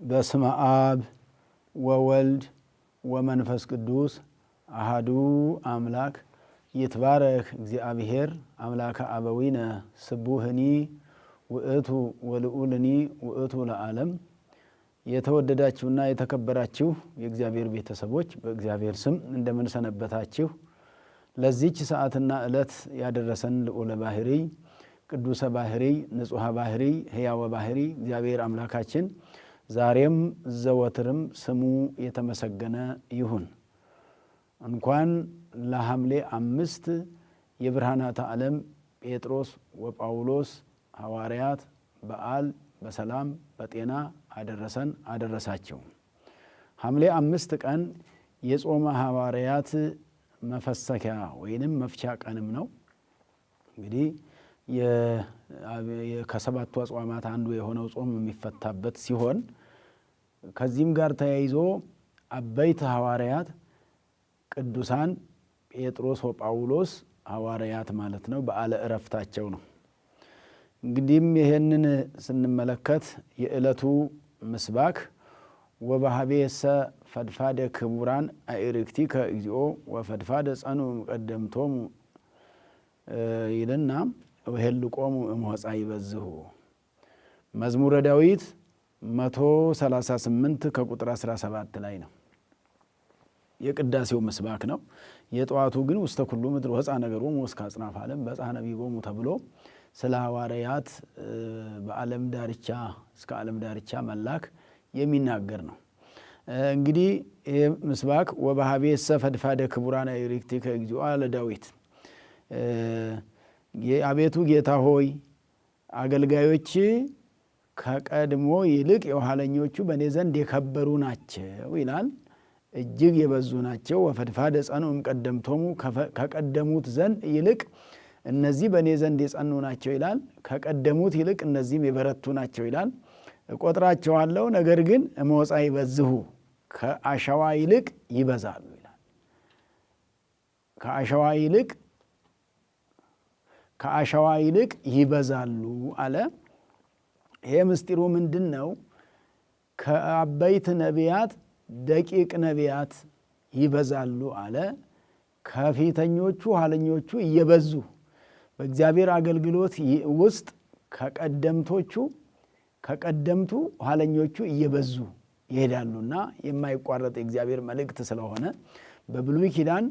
በስመ አብ ወወልድ ወመንፈስ ቅዱስ አሐዱ አምላክ ይትባረክ እግዚአብሔር አምላከ አበዊነ ስቡህኒ ውእቱ ወልዑልኒ ውእቱ ለዓለም። የተወደዳችሁና የተከበራችሁ የእግዚአብሔር ቤተሰቦች በእግዚአብሔር ስም እንደምን ሰነበታችሁ? ለዚች ሰዓትና ዕለት ያደረሰን ልዑለ ባህሪ ቅዱሰ ባህሪ ንጹሐ ባህሪ ሕያወ ባህሪ እግዚአብሔር አምላካችን ዛሬም ዘወትርም ስሙ የተመሰገነ ይሁን። እንኳን ለሐምሌ 5 የብርሃናተ ዓለም ጴጥሮስ ወጳውሎስ ሐዋርያት በዓል በሰላም በጤና አደረሰን አደረሳቸው። ሐምሌ 5 ቀን የጾመ ሐዋርያት መፈሰኪያ ወይንም መፍቻ ቀንም ነው። እንግዲህ ከሰባቱ አጽዋማት አንዱ የሆነው ጾም የሚፈታበት ሲሆን ከዚህም ጋር ተያይዞ አበይት ሐዋርያት ቅዱሳን ጴጥሮስ ወጳውሎስ ሐዋርያት ማለት ነው በዓለ ዕረፍታቸው ነው። እንግዲህም ይሄንን ስንመለከት የዕለቱ ምስባክ ወበሀቤሰ ፈድፋደ ክቡራን አእርክቲከ እግዚኦ ወፈድፋደ ጸኑ ቀደምቶሙ ይልና ወሄልቆሙ እምሆፃ ይበዝሁ። መዝሙረ ዳዊት 138 ከቁጥር 17 ላይ ነው። የቅዳሴው ምስባክ ነው። የጠዋቱ ግን ውስተ ኩሉ ምድር ወፃ ነገሮሙ እስከ አጽናፈ ዓለም በጽሐ ነቢቦሙ ተብሎ ስለ ሐዋርያት በዓለም ዳርቻ እስከ ዓለም ዳርቻ መላክ የሚናገር ነው። እንግዲህ ይህ ምስባክ ወበሀቤሰ ፈድፋደ ክቡራን አእርክቲከ እግዚኦ ለዳዊት አቤቱ ጌታ ሆይ አገልጋዮች ከቀድሞ ይልቅ የኋለኞቹ በእኔ ዘንድ የከበሩ ናቸው ይላል። እጅግ የበዙ ናቸው። ወፈድፋደ ጸኑ እምቀደምቶሙ ከቀደሙት ዘንድ ይልቅ እነዚህ በእኔ ዘንድ የጸኑ ናቸው ይላል። ከቀደሙት ይልቅ እነዚህም የበረቱ ናቸው ይላል። እቆጥራቸዋለሁ፣ ነገር ግን እምሆፃ ይበዝሁ ከአሸዋ ይልቅ ይበዛሉ ይላል። ከአሸዋ ይልቅ ይበዛሉ አለ። ይሄ ምስጢሩ ምንድን ነው? ከአበይት ነቢያት ደቂቅ ነቢያት ይበዛሉ አለ። ከፊተኞቹ ኋለኞቹ እየበዙ በእግዚአብሔር አገልግሎት ውስጥ ከቀደምቱ ኋለኞቹ እየበዙ ይሄዳሉና የማይቋረጥ የእግዚአብሔር መልእክት ስለሆነ በብሉይ ኪዳን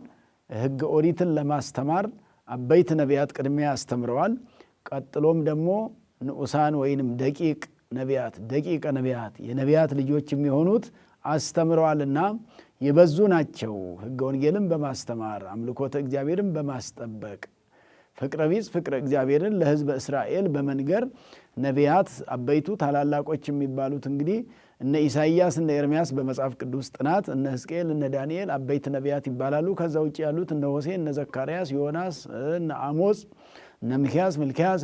ሕገ ኦሪትን ለማስተማር አበይት ነቢያት ቅድሚያ አስተምረዋል። ቀጥሎም ደግሞ ንዑሳን ወይንም ደቂቀ ነቢያት የነቢያት ልጆች የሚሆኑት አስተምረዋልና የበዙ ናቸው። ሕገ ወንጌልን በማስተማር አምልኮተ እግዚአብሔርን በማስጠበቅ ፍቅረ ቢጽ ፍቅረ እግዚአብሔርን ለሕዝበ እስራኤል በመንገር ነቢያት አበይቱ ታላላቆች የሚባሉት እንግዲህ እነ ኢሳይያስ እነ ኤርምያስ በመጽሐፍ ቅዱስ ጥናት እነ ሕዝቅኤል እነ ዳንኤል አበይት ነቢያት ይባላሉ። ከዛ ውጭ ያሉት እነ ሆሴዕ እነ ዘካርያስ ዮናስ እነ አሞጽ እነ ሚክያስ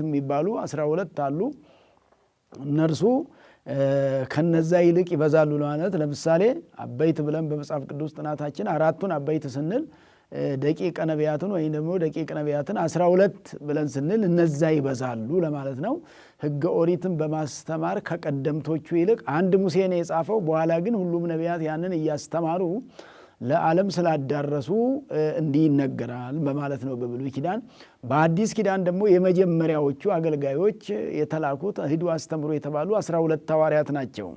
የሚባሉ 12 አሉ። እነርሱ ከነዛ ይልቅ ይበዛሉ ማለት ለምሳሌ አበይት ብለን በመጽሐፍ ቅዱስ ጥናታችን አራቱን አበይት ስንል ደቂቀ ነቢያትን ወይም ደግሞ ደቂቀ ነቢያትን 12 ብለን ስንል እነዛ ይበዛሉ ለማለት ነው። ሕገ ኦሪትን በማስተማር ከቀደምቶቹ ይልቅ አንድ ሙሴ ነው የጻፈው። በኋላ ግን ሁሉም ነቢያት ያንን እያስተማሩ ለዓለም ስላዳረሱ እንዲህ ይነገራል በማለት ነው በብሉይ ኪዳን። በአዲስ ኪዳን ደግሞ የመጀመሪያዎቹ አገልጋዮች የተላኩት ሂዱ አስተምሩ የተባሉ 12 ሐዋርያት ናቸው።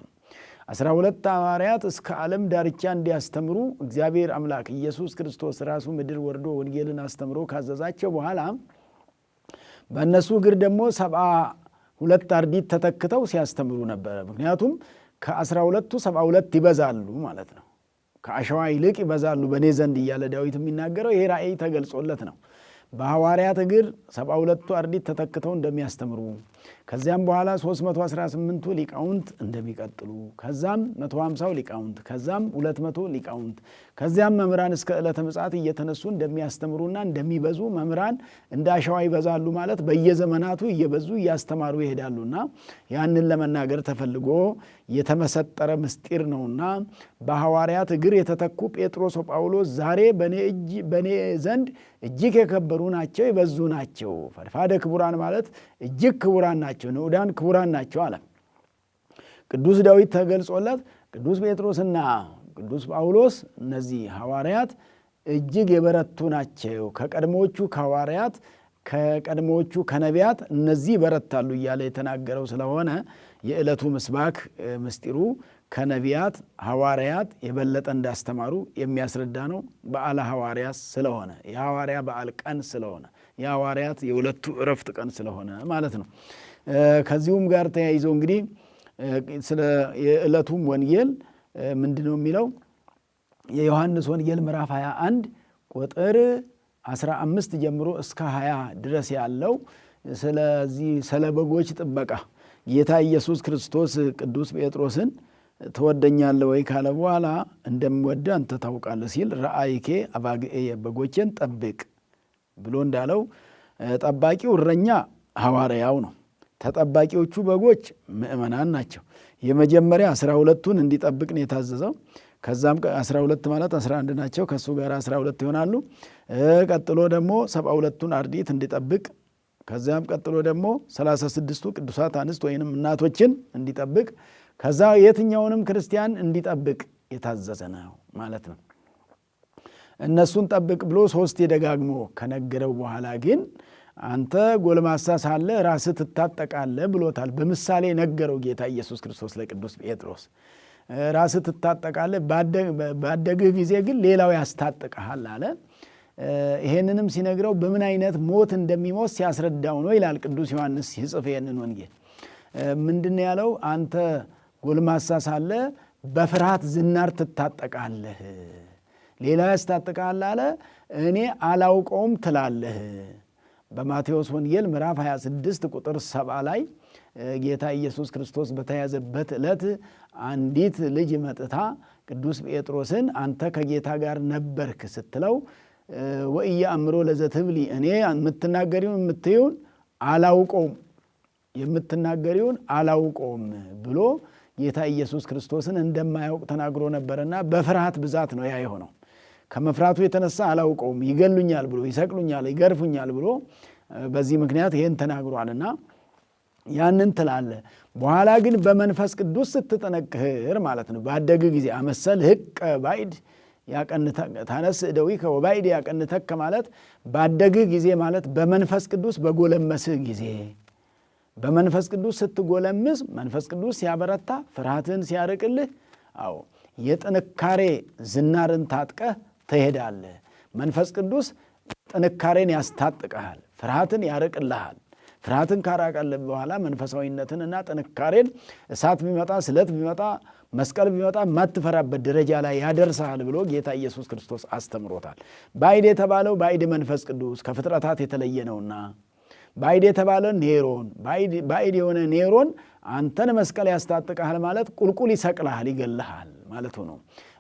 12 ሐዋርያት እስከ ዓለም ዳርቻ እንዲያስተምሩ እግዚአብሔር አምላክ ኢየሱስ ክርስቶስ ራሱ ምድር ወርዶ ወንጌልን አስተምሮ ካዘዛቸው በኋላ በእነሱ እግር ደግሞ 72 አርዲት ተተክተው ሲያስተምሩ ነበረ። ምክንያቱም ከ12ቱ 72 ይበዛሉ ማለት ነው። ከአሸዋ ይልቅ ይበዛሉ በእኔ ዘንድ እያለ ዳዊት የሚናገረው ይሄ ራእይ ተገልጾለት ነው። በሐዋርያት እግር 72ቱ አርዲት ተተክተው እንደሚያስተምሩ ከዚያም በኋላ 318ቱ ሊቃውንት እንደሚቀጥሉ፣ ከዛም 150ው ሊቃውንት፣ ከዛም 200 ሊቃውንት፣ ከዚያም መምህራን እስከ ዕለተ ምጽአት እየተነሱ እንደሚያስተምሩና እንደሚበዙ መምህራን እንደ አሸዋ ይበዛሉ ማለት በየዘመናቱ እየበዙ እያስተማሩ ይሄዳሉና ያንን ለመናገር ተፈልጎ የተመሰጠረ ምስጢር ነውና በሐዋርያት እግር የተተኩ ጴጥሮስ ወጳውሎስ ዛሬ በእኔ ዘንድ እጅግ የከበሩ ናቸው፣ የበዙ ናቸው። ፈድፋደ ክቡራን ማለት እጅግ ክቡራን ናቸው፣ ንዑዳን ክቡራን ናቸው አለ። ቅዱስ ዳዊት ተገልጾለት ቅዱስ ጴጥሮስና ቅዱስ ጳውሎስ እነዚህ ሐዋርያት እጅግ የበረቱ ናቸው፣ ከቀድሞዎቹ ከሐዋርያት ከቀድሞዎቹ ከነቢያት እነዚህ ይበረታሉ እያለ የተናገረው ስለሆነ የዕለቱ ምስባክ ምስጢሩ ከነቢያት ሐዋርያት የበለጠ እንዳስተማሩ የሚያስረዳ ነው። በዓለ ሐዋርያት ስለሆነ የሐዋርያ በዓል ቀን ስለሆነ የሐዋርያት የሁለቱ ዕረፍት ቀን ስለሆነ ማለት ነው። ከዚሁም ጋር ተያይዞ እንግዲህ ስለ የዕለቱም ወንጌል ምንድነው የሚለው? የዮሐንስ ወንጌል ምዕራፍ 21 ቁጥር 15 ጀምሮ እስከ 20 ድረስ ያለው ስለዚህ ስለ በጎች ጥበቃ ጌታ ኢየሱስ ክርስቶስ ቅዱስ ጴጥሮስን ትወደኛለህ ወይ ካለ በኋላ እንደምወድህ አንተ ታውቃለህ ሲል ረአይኬ አባግኤ በጎቼን ጠብቅ ብሎ እንዳለው ጠባቂው እረኛ ሐዋርያው ነው። ተጠባቂዎቹ በጎች ምእመናን ናቸው። የመጀመሪያ 12ቱን እንዲጠብቅ ነው የታዘዘው። ከዛም 12 ማለት 11 ናቸው፣ ከሱ ጋር 12 ይሆናሉ። ቀጥሎ ደግሞ 72ቱን አርድእት እንዲጠብቅ፣ ከዛም ቀጥሎ ደግሞ 36ቱ ቅዱሳት አንስት ወይንም እናቶችን እንዲጠብቅ፣ ከዛ የትኛውንም ክርስቲያን እንዲጠብቅ የታዘዘ ነው ማለት ነው። እነሱን ጠብቅ ብሎ 3 ደጋግሞ ከነገረው በኋላ ግን አንተ ጎልማሳ ሳለ ራስህ ትታጠቃለህ ብሎታል። በምሳሌ ነገረው ጌታ ኢየሱስ ክርስቶስ ለቅዱስ ጴጥሮስ። ራስህ ትታጠቃለህ፣ ባደግህ ጊዜ ግን ሌላው ያስታጥቅሃል አለ። ይሄንንም ሲነግረው በምን አይነት ሞት እንደሚሞት ሲያስረዳው ነው ይላል ቅዱስ ዮሐንስ ሲጽፍ ይሄንን ወንጌል። ምንድን ያለው? አንተ ጎልማሳ ሳለ በፍርሃት ዝናር ትታጠቃለህ፣ ሌላው ያስታጥቅሃል አለ። እኔ አላውቀውም ትላለህ። በማቴዎስ ወንጌል ምዕራፍ 26 ቁጥር 7 ላይ ጌታ ኢየሱስ ክርስቶስ በተያዘበት ዕለት አንዲት ልጅ መጥታ ቅዱስ ጴጥሮስን አንተ ከጌታ ጋር ነበርክ ስትለው ወኢየአምሮ ለዘትብሊ እኔ የምትናገሪውን የምትይውን አላውቀውም የምትናገሪውን አላውቀውም ብሎ ጌታ ኢየሱስ ክርስቶስን እንደማያውቅ ተናግሮ ነበርና በፍርሃት ብዛት ነው ያ የሆነው። ከመፍራቱ የተነሳ አላውቀውም፣ ይገሉኛል ብሎ ይሰቅሉኛል፣ ይገርፉኛል ብሎ በዚህ ምክንያት ይሄን ተናግሯልና ያንን ትላለ። በኋላ ግን በመንፈስ ቅዱስ ስትጠነክር ማለት ነው ባደግ ጊዜ አመሰል ህቀ ባይድ ታነስ እደዊከ ወባይድ ያቀንተከ ማለት ባደግ ጊዜ ማለት በመንፈስ ቅዱስ በጎለመስህ ጊዜ በመንፈስ ቅዱስ ስትጎለምስ መንፈስ ቅዱስ ሲያበረታ ፍርሃትን ሲያርቅልህ አዎ የጥንካሬ ዝናርን ታጥቀህ ትሄዳለህ። መንፈስ ቅዱስ ጥንካሬን ያስታጥቀሃል፣ ፍርሃትን ያርቅልሃል። ፍርሃትን ካራቀልህ በኋላ መንፈሳዊነትንና ጥንካሬን እሳት ቢመጣ ስለት ቢመጣ መስቀል ቢመጣ ማትፈራበት ደረጃ ላይ ያደርሳል ብሎ ጌታ ኢየሱስ ክርስቶስ አስተምሮታል። ባይድ የተባለው ባይድ መንፈስ ቅዱስ ከፍጥረታት የተለየ ነውና ባይድ የተባለ ኔሮን ባይድ የሆነ ኔሮን አንተን መስቀል ያስታጥቀሃል ማለት ቁልቁል ይሰቅልሃል፣ ይገልሃል ማለት ነው።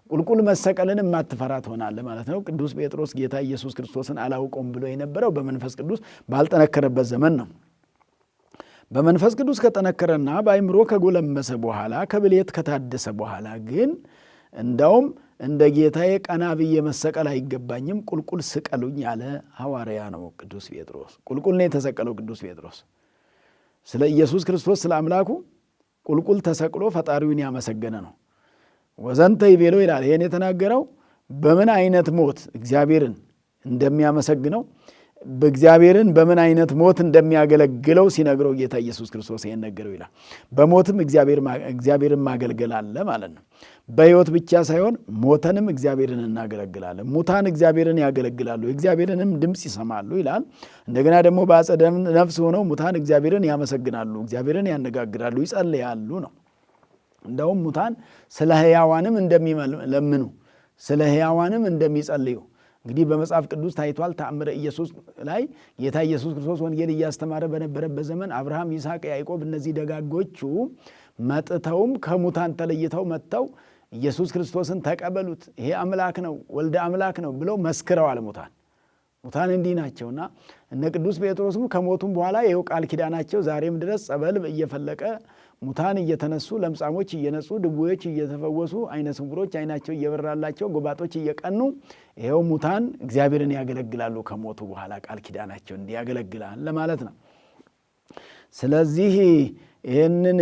ቁልቁል መሰቀልን ማትፈራ ትሆናለህ ማለት ነው። ቅዱስ ጴጥሮስ ጌታ ኢየሱስ ክርስቶስን አላውቀውም ብሎ የነበረው በመንፈስ ቅዱስ ባልጠነከረበት ዘመን ነው። በመንፈስ ቅዱስ ከጠነከረና በአይምሮ ከጎለመሰ በኋላ ከብሌት ከታደሰ በኋላ ግን እንዳውም እንደ ጌታዬ ቀና ብዬ መሰቀል አይገባኝም ቁልቁል ስቀሉኝ ያለ ሐዋርያ ነው ቅዱስ ጴጥሮስ። ቁልቁል ነው የተሰቀለው ቅዱስ ጴጥሮስ። ስለ ኢየሱስ ክርስቶስ ስለ አምላኩ ቁልቁል ተሰቅሎ ፈጣሪውን ያመሰገነ ነው። ወዘንተ ይቤሎ ይላል። ይሄን የተናገረው በምን አይነት ሞት እግዚአብሔርን እንደሚያመሰግነው በእግዚአብሔርን በምን አይነት ሞት እንደሚያገለግለው ሲነግረው ጌታ ኢየሱስ ክርስቶስ ይሄን ነገረው ይላል። በሞትም እግዚአብሔርን ማገልገል አለ ማለት ነው። በሕይወት ብቻ ሳይሆን ሞተንም እግዚአብሔርን እናገለግላለን። ሙታን እግዚአብሔርን ያገለግላሉ፣ እግዚአብሔርንም ድምፅ ይሰማሉ ይላል። እንደገና ደግሞ በአጸደ ነፍስ ሆነው ሙታን እግዚአብሔርን ያመሰግናሉ፣ እግዚአብሔርን ያነጋግራሉ፣ ይጸልያሉ ነው። እንደውም ሙታን ስለ ሕያዋንም እንደሚለምኑ ስለ ሕያዋንም እንደሚጸልዩ እንግዲህ በመጽሐፍ ቅዱስ ታይቷል። ተአምረ ኢየሱስ ላይ ጌታ ኢየሱስ ክርስቶስ ወንጌል እያስተማረ በነበረበት ዘመን አብርሃም፣ ይስሐቅ፣ ያዕቆብ እነዚህ ደጋጎቹ መጥተውም ከሙታን ተለይተው መጥተው ኢየሱስ ክርስቶስን ተቀበሉት፣ ይሄ አምላክ ነው፣ ወልደ አምላክ ነው ብለው መስክረዋል። ሙታን እንዲህ ናቸውና እነ ቅዱስ ጴጥሮስም ከሞቱም በኋላ ይኸው ቃል ኪዳናቸው ዛሬም ድረስ ጸበል እየፈለቀ ሙታን እየተነሱ፣ ለምጻሞች እየነጹ፣ ድውዮች እየተፈወሱ፣ አይነ ስውሮች አይናቸው እየበራላቸው፣ ጎባጦች እየቀኑ ይኸው ሙታን እግዚአብሔርን ያገለግላሉ። ከሞቱ በኋላ ቃል ኪዳናቸው እንዲያገለግላል ለማለት ነው። ስለዚህ ይህንን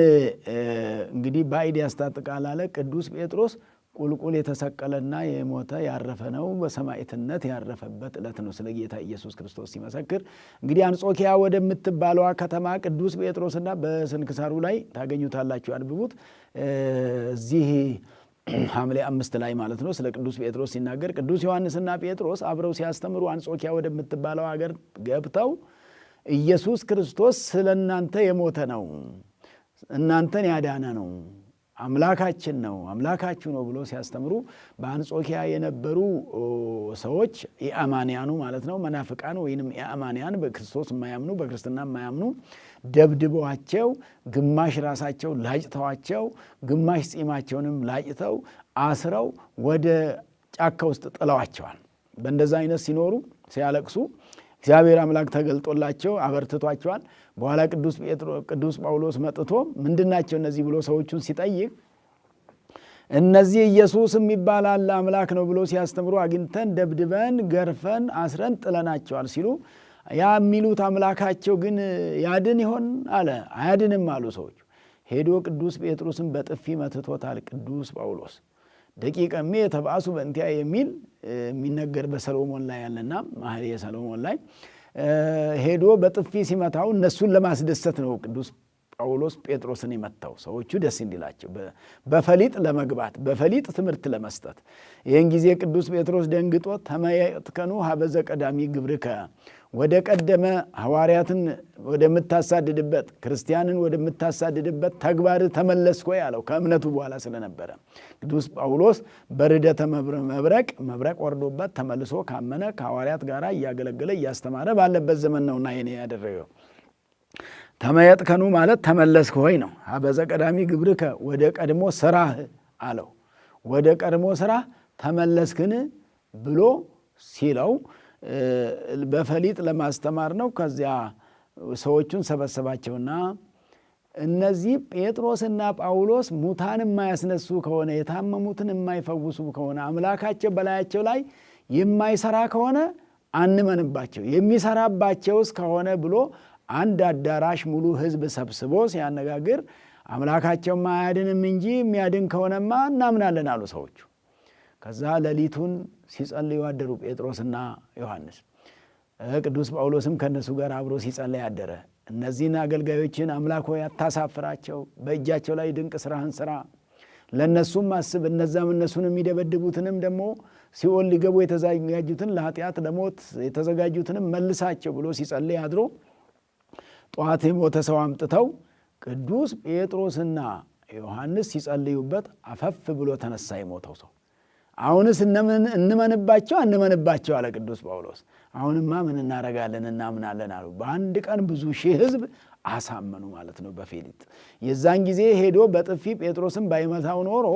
እንግዲህ ባዕድ ያስታጥቃል አለ። ቅዱስ ጴጥሮስ ቁልቁል የተሰቀለና የሞተ ያረፈ ነው። በሰማዕትነት ያረፈበት ዕለት ነው። ስለ ጌታ ኢየሱስ ክርስቶስ ሲመሰክር እንግዲህ አንጾኪያ ወደምትባለዋ ከተማ ቅዱስ ጴጥሮስና በስንክሳሩ ላይ ታገኙታላችሁ፣ አንብቡት። እዚህ ሐምሌ 5 ላይ ማለት ነው ስለ ቅዱስ ጴጥሮስ ሲናገር ቅዱስ ዮሐንስና ጴጥሮስ አብረው ሲያስተምሩ አንጾኪያ ወደምትባለው ሀገር ገብተው ኢየሱስ ክርስቶስ ስለ እናንተ የሞተ ነው፣ እናንተን ያዳነ ነው፣ አምላካችን ነው፣ አምላካችሁ ነው ብሎ ሲያስተምሩ በአንጾኪያ የነበሩ ሰዎች የአማንያኑ ማለት ነው መናፍቃን ወይንም የአማንያን በክርስቶስ የማያምኑ በክርስትና የማያምኑ ደብድበዋቸው ግማሽ ራሳቸው ላጭተዋቸው ግማሽ ጺማቸውንም ላጭተው አስረው ወደ ጫካ ውስጥ ጥለዋቸዋል። በእንደዛ አይነት ሲኖሩ ሲያለቅሱ እግዚአብሔር አምላክ ተገልጦላቸው አበርትቷቸዋል። በኋላ ቅዱስ ጳውሎስ መጥቶ ምንድናቸው እነዚህ ብሎ ሰዎቹን ሲጠይቅ እነዚህ ኢየሱስ የሚባል አለ አምላክ ነው ብሎ ሲያስተምሩ አግኝተን ደብድበን ገርፈን አስረን ጥለናቸዋል ሲሉ ያ የሚሉት አምላካቸው ግን ያድን ይሆን አለ። አያድንም አሉ ሰዎቹ። ሄዶ ቅዱስ ጴጥሮስን በጥፊ መትቶታል። ቅዱስ ጳውሎስ ደቂቀሜ የተባሱ በእንቲያ የሚል የሚነገር በሰሎሞን ላይ ያለና መኃልየ ሰሎሞን ላይ ሄዶ በጥፊ ሲመታው እነሱን ለማስደሰት ነው ቅዱስ ጳውሎስ ጴጥሮስን የመታው ሰዎቹ ደስ እንዲላቸው በፈሊጥ ለመግባት በፈሊጥ ትምህርት ለመስጠት። ይህን ጊዜ ቅዱስ ጴጥሮስ ደንግጦ ተመየጥከኑ ሀበዘ ቀዳሚ ግብርከ ወደ ቀደመ ሐዋርያትን ወደምታሳድድበት ክርስቲያንን ወደምታሳድድበት ተግባር ተመለስክ ወይ አለው። ከእምነቱ በኋላ ስለነበረ ቅዱስ ጳውሎስ በርደተ መብረቅ ወርዶበት ተመልሶ ካመነ ከሐዋርያት ጋር እያገለገለ እያስተማረ ባለበት ዘመን ነውና ይሄን ያደረገው። ተመየጥከኑ ማለት ተመለስክ ሆይ ነው። ሀበዘ ቀዳሚ ግብርከ ወደ ቀድሞ ስራህ አለው። ወደ ቀድሞ ስራህ ተመለስክን ብሎ ሲለው በፈሊጥ ለማስተማር ነው። ከዚያ ሰዎቹን ሰበሰባቸውና እነዚህ ጴጥሮስና ጳውሎስ ሙታን የማያስነሱ ከሆነ የታመሙትን የማይፈውሱ ከሆነ አምላካቸው በላያቸው ላይ የማይሰራ ከሆነ አንመንባቸው፣ የሚሰራባቸውስ ከሆነ ብሎ አንድ አዳራሽ ሙሉ ሕዝብ ሰብስቦ ሲያነጋግር አምላካቸው አያድንም እንጂ የሚያድን ከሆነማ እናምናለን አሉ ሰዎቹ። ከዛ ሌሊቱን ሲጸልዩ አደሩ ጴጥሮስና ዮሐንስ። ቅዱስ ጳውሎስም ከነሱ ጋር አብሮ ሲጸልይ አደረ። እነዚህን አገልጋዮችን አምላክ ሆይ አታሳፍራቸው፣ በእጃቸው ላይ ድንቅ ስራህን ስራ፣ ለነሱም አስብ፣ እነዛም እነሱን የሚደበድቡትንም ደግሞ ሲኦል ሊገቡ የተዘጋጁትን ለኃጢአት ለሞት የተዘጋጁትንም መልሳቸው ብሎ ሲጸልይ አድሮ ጠዋት የሞተ ሰው አምጥተው ቅዱስ ጴጥሮስና ዮሐንስ ሲጸልዩበት አፈፍ ብሎ ተነሳ የሞተው ሰው። አሁንስ እንመንባቸው አንመንባቸው አለ ቅዱስ ጳውሎስ። አሁንማ ምን እናረጋለን እናምናለን አሉ። በአንድ ቀን ብዙ ሺህ ሕዝብ አሳመኑ ማለት ነው በፈሊጥ። የዛን ጊዜ ሄዶ በጥፊ ጴጥሮስን ባይመታው ኖሮ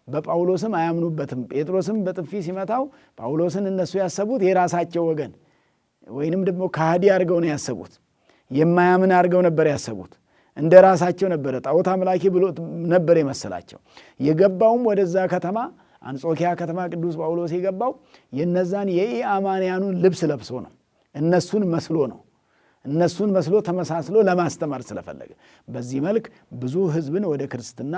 በጳውሎስም አያምኑበትም። ጴጥሮስም በጥፊ ሲመታው ጳውሎስን እነሱ ያሰቡት የራሳቸው ወገን ወይንም ደግሞ ከሃዲ አድርገው ነው ያሰቡት። የማያምን አድርገው ነበር ያሰቡት። እንደ ራሳቸው ነበረ ጣዖት አምላኪ ብሎ ነበር የመሰላቸው። የገባውም ወደዛ ከተማ አንጾኪያ ከተማ ቅዱስ ጳውሎስ የገባው የነዛን የኢአማንያኑን ልብስ ለብሶ ነው። እነሱን መስሎ ነው። እነሱን መስሎ ተመሳስሎ ለማስተማር ስለፈለገ በዚህ መልክ ብዙ ሕዝብን ወደ ክርስትና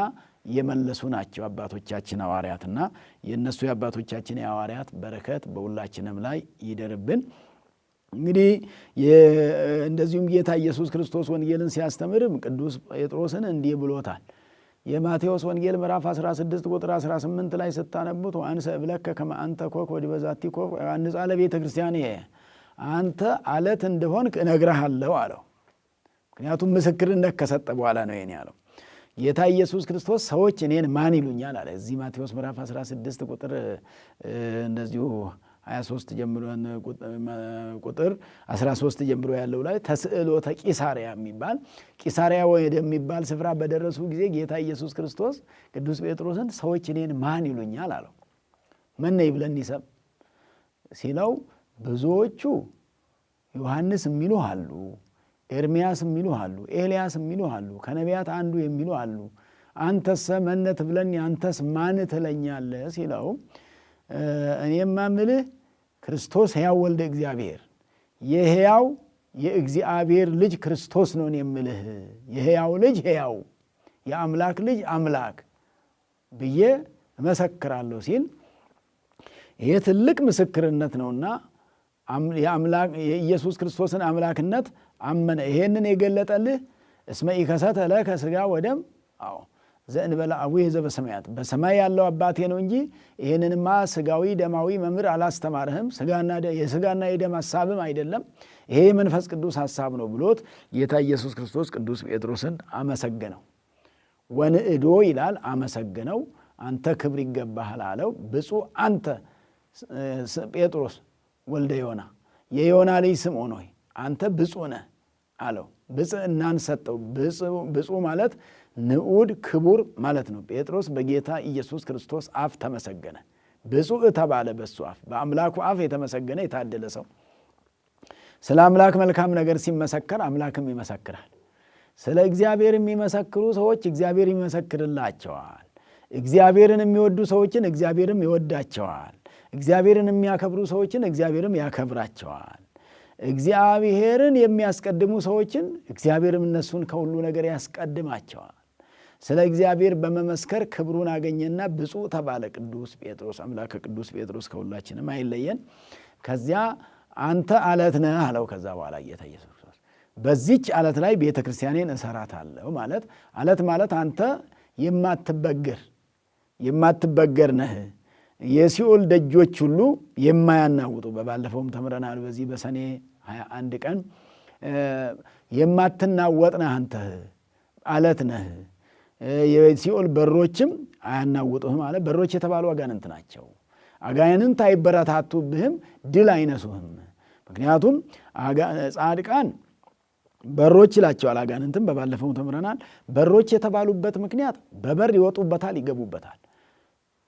የመለሱ ናቸው አባቶቻችን ሐዋርያትና የነሱ የአባቶቻችን የሐዋርያት በረከት በሁላችንም ላይ ይደርብን። እንግዲህ እንደዚሁም ጌታ ኢየሱስ ክርስቶስ ወንጌልን ሲያስተምርም ቅዱስ ጴጥሮስን እንዲህ ብሎታል። የማቴዎስ ወንጌል ምዕራፍ 16 ቁጥር 18 ላይ ስታነቡት ወአንሰ እብለከ ከመ አንተ ኮከ ወዲበ ዛቲ ኮከ አንጻ ለቤተ ክርስቲያን፣ አንተ አለት እንደሆንክ እነግርሃለሁ አለው። ምክንያቱም ምስክርነት ከሰጠ በኋላ ነው ይሄን ያለው። ጌታ ኢየሱስ ክርስቶስ ሰዎች እኔን ማን ይሉኛል አለ። እዚህ ማቴዎስ ምዕራፍ 16 ቁጥር እንደዚሁ 23 ጀምሮ ቁጥር 13 ጀምሮ ያለው ላይ ተስዕሎተ ቂሳርያ የሚባል ቂሳርያ ወደሚባል ስፍራ በደረሱ ጊዜ ጌታ ኢየሱስ ክርስቶስ ቅዱስ ጴጥሮስን ሰዎች እኔን ማን ይሉኛል አለው። ማን ነኝ ብለን ይሰብ ሲለው ብዙዎቹ ዮሐንስ የሚሉ አሉ፣ ኤርምያስ የሚሉ አሉ፣ ኤልያስ የሚሉ አሉ፣ ከነቢያት አንዱ የሚሉ አሉ፣ አንተስ መነ ትብለኒ አንተስ ማን ትለኛለህ ሲለው እኔማ ምልህ ክርስቶስ ሕያው ወልደ እግዚአብሔር የሕያው የእግዚአብሔር ልጅ ክርስቶስ ነው የምልህ፣ የሕያው ልጅ ሕያው የአምላክ ልጅ አምላክ ብዬ እመሰክራለሁ ሲል ይሄ ትልቅ ምስክርነት ነውና የኢየሱስ ክርስቶስን አምላክነት አመነ። ይሄንን የገለጠልህ እስመ ኢከሰተ ለከ ሥጋ ወደም ዘእንበለ አቡየ ዘበሰማያት በሰማይ ያለው አባቴ ነው እንጂ ይሄንንማ ስጋዊ ደማዊ መምህር አላስተማርህም፣ የስጋና የደም ሐሳብም አይደለም፣ ይሄ የመንፈስ ቅዱስ ሐሳብ ነው ብሎት ጌታ ኢየሱስ ክርስቶስ ቅዱስ ጴጥሮስን አመሰገነው። ወንእዶ ይላል አመሰገነው። አንተ ክብር ይገባሃል አለው። ብፁዕ አንተ ጴጥሮስ ወልደ ዮና የዮና ልጅ ስምዖን ሆይ አንተ ብፁዕ ነህ አለው። ብፅዕናን ሰጠው። ብፁዕ ማለት ንዑድ ክቡር ማለት ነው። ጴጥሮስ በጌታ ኢየሱስ ክርስቶስ አፍ ተመሰገነ፣ ብፁዕ ተባለ። በሱ አፍ በአምላኩ አፍ የተመሰገነ የታደለ ሰው። ስለ አምላክ መልካም ነገር ሲመሰከር አምላክም ይመሰክራል። ስለ እግዚአብሔር የሚመሰክሩ ሰዎች እግዚአብሔር ይመሰክርላቸዋል። እግዚአብሔርን የሚወዱ ሰዎችን እግዚአብሔርም ይወዳቸዋል። እግዚአብሔርን የሚያከብሩ ሰዎችን እግዚአብሔርም ያከብራቸዋል። እግዚአብሔርን የሚያስቀድሙ ሰዎችን እግዚአብሔርም እነሱን ከሁሉ ነገር ያስቀድማቸዋል። ስለ እግዚአብሔር በመመስከር ክብሩን አገኘና ብፁዕ ተባለ ቅዱስ ጴጥሮስ። አምላከ ቅዱስ ጴጥሮስ ከሁላችንም አይለየን። ከዚያ አንተ አለት ነህ አለው። ከዛ በኋላ ጌታ ኢየሱስ ክርስቶስ በዚች አለት ላይ ቤተ ክርስቲያኔን እሰራታለሁ ማለት አለት ማለት አንተ የማትበገር ነህ፣ የሲኦል ደጆች ሁሉ የማያናውጡ በባለፈውም ተምረናል። በዚህ በሰኔ 21 ቀን የማትናወጥ ነህ፣ አንተ አለት ነህ፣ የሲኦል በሮችም አያናውጡህም አለ። በሮች የተባሉ አጋንንት ናቸው። አጋንንት አይበረታቱብህም፣ ድል አይነሱህም። ምክንያቱም ጻድቃን በሮች ይላቸዋል። አጋንንትም በባለፈው ተምረናል። በሮች የተባሉበት ምክንያት በበር ይወጡበታል፣ ይገቡበታል።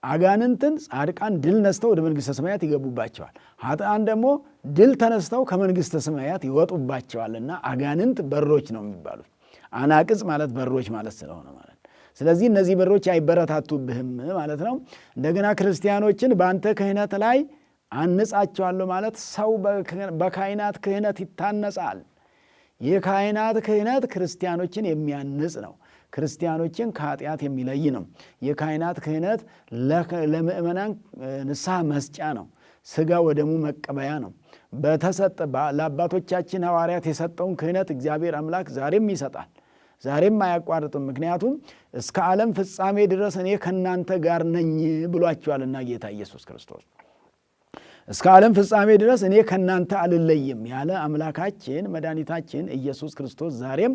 አጋንንትን ጻድቃን ድል ነስተው ወደ መንግሥተ ሰማያት ይገቡባቸዋል። ኃጥአን ደግሞ ድል ተነስተው ከመንግሥተ ሰማያት ይወጡባቸዋልና አጋንንት በሮች ነው የሚባሉት። አናቅጽ ማለት በሮች ማለት ስለሆነ ማለት። ስለዚህ እነዚህ በሮች አይበረታቱብህም ማለት ነው። እንደገና ክርስቲያኖችን በአንተ ክህነት ላይ አንጻቸዋለሁ ማለት ሰው በካህናት ክህነት ይታነጻል። የካህናት ክህነት ክርስቲያኖችን የሚያንጽ ነው። ክርስቲያኖችን ከኃጢአት የሚለይ ነው። የካህናት ክህነት ለምእመናን ንስሐ መስጫ ነው። ሥጋ ወደሙ መቀበያ ነው። ለአባቶቻችን ሐዋርያት የሰጠውን ክህነት እግዚአብሔር አምላክ ዛሬም ይሰጣል፣ ዛሬም አያቋርጥም። ምክንያቱም እስከ ዓለም ፍጻሜ ድረስ እኔ ከእናንተ ጋር ነኝ ብሏቸዋልና ጌታ ኢየሱስ ክርስቶስ። እስከ ዓለም ፍጻሜ ድረስ እኔ ከእናንተ አልለይም ያለ አምላካችን መድኃኒታችን ኢየሱስ ክርስቶስ ዛሬም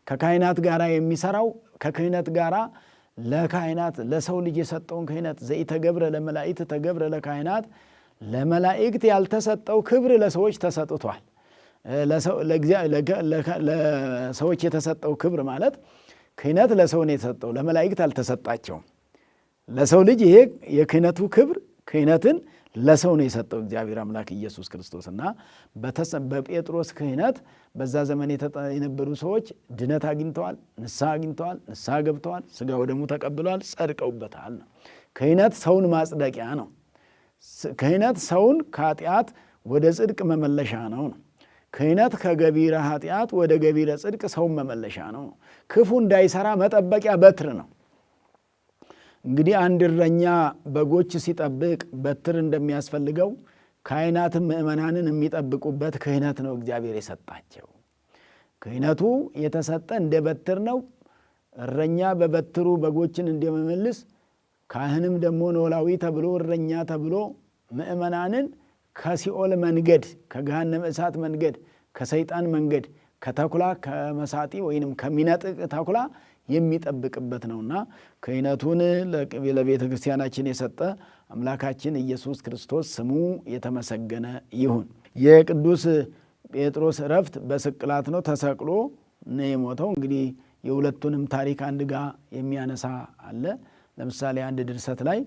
ከካህናት ጋር የሚሠራው ከክህነት ጋር ለካህናት ለሰው ልጅ የሰጠውን ክህነት ዘኢተገብረ ለመላእክት ተገብረ ለካህናት ለመላእክት ያልተሰጠው ክብር ለሰዎች ተሰጥቷል። ለሰዎች የተሰጠው ክብር ማለት ክህነት ለሰው ነው የተሰጠው፣ ለመላእክት አልተሰጣቸውም። ለሰው ልጅ ይሄ የክህነቱ ክብር ክህነትን ለሰው ነው የሰጠው እግዚአብሔር አምላክ ኢየሱስ ክርስቶስና በጴጥሮስ ክህነት በዛ ዘመን የነበሩ ሰዎች ድነት አግኝተዋል፣ ንስሐ አግኝተዋል፣ ንስሐ ገብተዋል፣ ሥጋ ወደሙ ተቀብለዋል፣ ጸድቀውበታል ነው። ክህነት ሰውን ማጽደቂያ ነው። ክህነት ሰውን ከኃጢአት ወደ ጽድቅ መመለሻ ነው። ክህነት ከገቢረ ኃጢአት ወደ ገቢረ ጽድቅ ሰውን መመለሻ ነው። ክፉ እንዳይሰራ መጠበቂያ በትር ነው። እንግዲህ አንድ እረኛ በጎች ሲጠብቅ በትር እንደሚያስፈልገው ካህናትም ምእመናንን የሚጠብቁበት ክህነት ነው እግዚአብሔር የሰጣቸው። ክህነቱ የተሰጠ እንደ በትር ነው። እረኛ በበትሩ በጎችን እንደሚመልስ ካህንም ደግሞ ኖላዊ ተብሎ እረኛ ተብሎ ምእመናንን ከሲኦል መንገድ፣ ከገሃነመ እሳት መንገድ፣ ከሰይጣን መንገድ፣ ከተኩላ ከመሳጢ ወይንም ከሚነጥቅ ተኩላ የሚጠብቅበት ነውና ክህነቱን ለቤተ ክርስቲያናችን የሰጠ አምላካችን ኢየሱስ ክርስቶስ ስሙ የተመሰገነ ይሁን። የቅዱስ ጴጥሮስ ዕረፍት በስቅላት ነው። ተሰቅሎ ነው የሞተው። እንግዲህ የሁለቱንም ታሪክ አንድ ጋር የሚያነሳ አለ። ለምሳሌ አንድ ድርሰት ላይ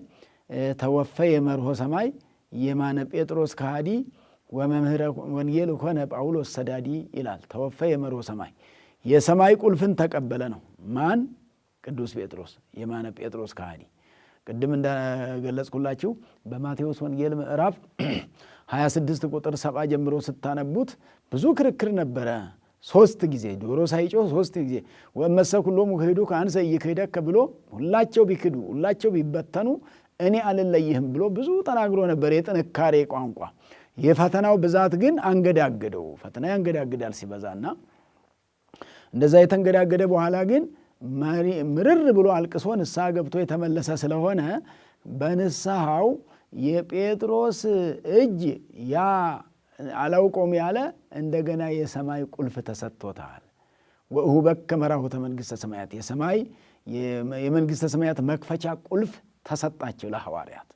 ተወፈ የመርሆ ሰማይ የማነ ጴጥሮስ ከሃዲ ወመምህረ ወንጌል ኮነ ጳውሎስ ሰዳዲ ይላል። ተወፈ የመርሆ ሰማይ የሰማይ ቁልፍን ተቀበለ ነው። ማን? ቅዱስ ጴጥሮስ የማነ ጴጥሮስ ከሃዲ። ቅድም እንደገለጽኩላችሁ በማቴዎስ ወንጌል ምዕራፍ 26 ቁጥር 7 ጀምሮ ስታነቡት ብዙ ክርክር ነበረ። 3 ጊዜ ዶሮ ሳይጮህ 3 ጊዜ ወመሰ ኩሎሙ ክህዱ ከአንሰ ይክህደከ ብሎ ሁላቸው ቢክዱ ሁላቸው ቢበተኑ እኔ አልለይህም ብሎ ብዙ ተናግሮ ነበር። የጥንካሬ ቋንቋ። የፈተናው ብዛት ግን አንገዳገደው። ፈተና ያንገዳግዳል ሲበዛና እንደዛ የተንገዳገደ በኋላ ግን ምርር ብሎ አልቅሶ ንስሐ ገብቶ የተመለሰ ስለሆነ በንስሐው የጴጥሮስ እጅ ያ አላውቆም ያለ እንደገና የሰማይ ቁልፍ ተሰጥቶታል። ወእሁበከ መራሁተ መንግሥተ ሰማያት የሰማይ የመንግሥተ ሰማያት መክፈቻ ቁልፍ ተሰጣቸው ለሐዋርያት።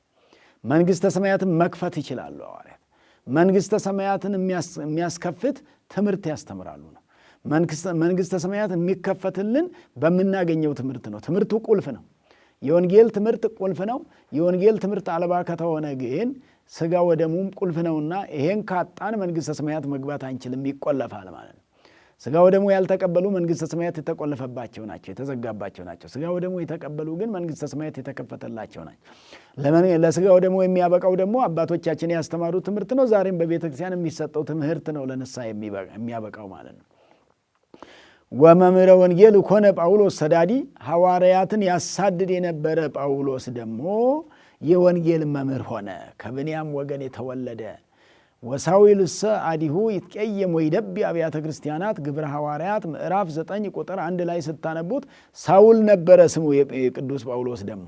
መንግሥተ ሰማያትን መክፈት ይችላሉ ሐዋርያት። መንግሥተ ሰማያትን የሚያስከፍት ትምህርት ያስተምራሉ ነው። መንግሥተ ሰማያት የሚከፈትልን በምናገኘው ትምህርት ነው። ትምህርቱ ቁልፍ ነው። የወንጌል ትምህርት ቁልፍ ነው። የወንጌል ትምህርት አልባ ከተሆነ ግን ሥጋ ወደሙም ቁልፍ ነውና ይሄን ካጣን መንግሥተ ሰማያት መግባት አንችልም፣ ይቆለፋል ማለት ነው። ሥጋ ወደሙ ያልተቀበሉ መንግሥተ ሰማያት የተቆለፈባቸው ናቸው፣ የተዘጋባቸው ናቸው። ሥጋ ወደሙ የተቀበሉ ግን መንግሥተ ሰማያት የተከፈተላቸው ናቸው። ለሥጋ ወደሙ የሚያበቃው ደግሞ አባቶቻችን ያስተማሩት ትምህርት ነው። ዛሬም በቤተ ክርስቲያን የሚሰጠው ትምህርት ነው ለንስሐ የሚያበቃው ማለት ነው። ወመምህረ ወንጌል ኮነ ጳውሎስ ሰዳዲ ሐዋርያትን ያሳድድ የነበረ ጳውሎስ ደግሞ የወንጌል መምህር ሆነ። ከብንያም ወገን የተወለደ ወሳዊልሰ አዲሁ ይትቀየም ወይደቢ አብያተ ክርስቲያናት ግብረ ሐዋርያት ምዕራፍ 9 ቁጥር 1 ላይ ስታነቡት ሳውል ነበረ ስሙ። የቅዱስ ጳውሎስ ደግሞ